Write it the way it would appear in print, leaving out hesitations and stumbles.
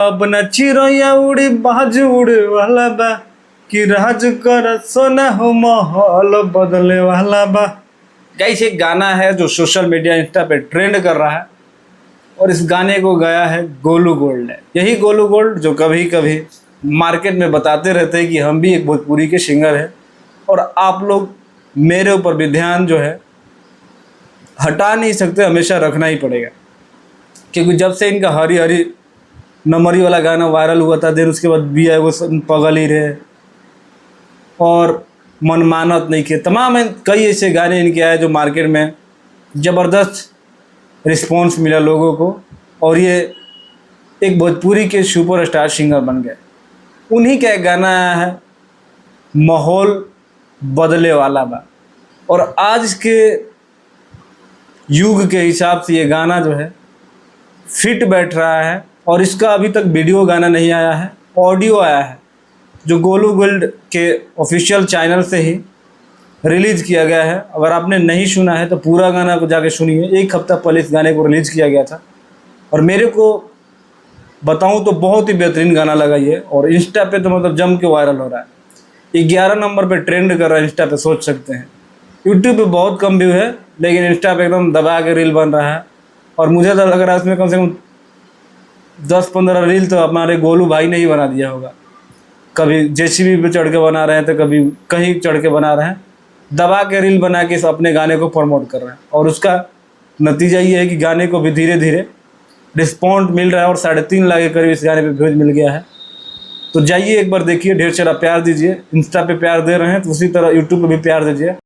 अब न चिरैया उड़ी बाज उड़े वाला बा कि राज कर सोना हो माहौल बदले वाला बा। गाइस एक गाना है जो सोशल मीडिया इंस्टा पे ट्रेंड कर रहा है और इस गाने को गाया है गोलू गोल्ड ने। यही गोलू गोल्ड जो कभी कभी मार्केट में बताते रहते हैं कि हम भी एक भोजपुरी के सिंगर हैं और आप लोग मेरे ऊपर भी ध्यान जो है हटा नहीं सकते, हमेशा रखना ही पड़ेगा। क्योंकि जब से इनका हरी हरी नमरी वाला गाना वायरल हुआ था, देर उसके बाद भी आए वो पगल ही रहे और मनमानत नहीं किए, तमाम कई ऐसे गाने इनके आए जो मार्केट में ज़बरदस्त रिस्पॉन्स मिला लोगों को और ये एक भोजपुरी के सुपरस्टार सिंगर बन गए। उन्हीं का एक गाना आया है माहौल बदले वाला बा और आज के युग के हिसाब से ये गाना जो है फिट बैठ रहा है और इसका अभी तक वीडियो गाना नहीं आया है, ऑडियो आया है जो गोलू गोल्ड के ऑफिशियल चैनल से ही रिलीज़ किया गया है। अगर आपने नहीं सुना है तो पूरा गाना को जाके सुनिए। एक हफ्ता पहले इस गाने को रिलीज़ किया गया था और मेरे को बताऊं तो बहुत ही बेहतरीन गाना लगा ये और इंस्टा पे तो मतलब जम के वायरल हो रहा है। 11 नंबर पे ट्रेंड कर रहा है इंस्टा पे, सोच सकते हैं। यूट्यूब पे बहुत कम व्यू है लेकिन इंस्टा पे एकदम दबा के रील बन रहा है और मुझे तो लग रहा है उसमें कम से कम 10-15 रील तो हमारे गोलू भाई ने ही बना दिया होगा। कभी जेसीबी पे चढ़ के बना रहे हैं तो कभी कहीं चढ़ के बना रहे हैं, दबा के रील बना के अपने गाने को प्रमोट कर रहे हैं और उसका नतीजा ये है कि गाने को भी धीरे धीरे रिस्पॉन्ड मिल रहा है और 3.5 लाख के करीब इस गाने पे व्यूज मिल गया है। तो जाइए एक बार देखिए, ढेर सारा प्यार दीजिए। इंस्टा पे प्यार दे रहे हैं तो उसी तरह यूट्यूब पे भी प्यार दीजिए।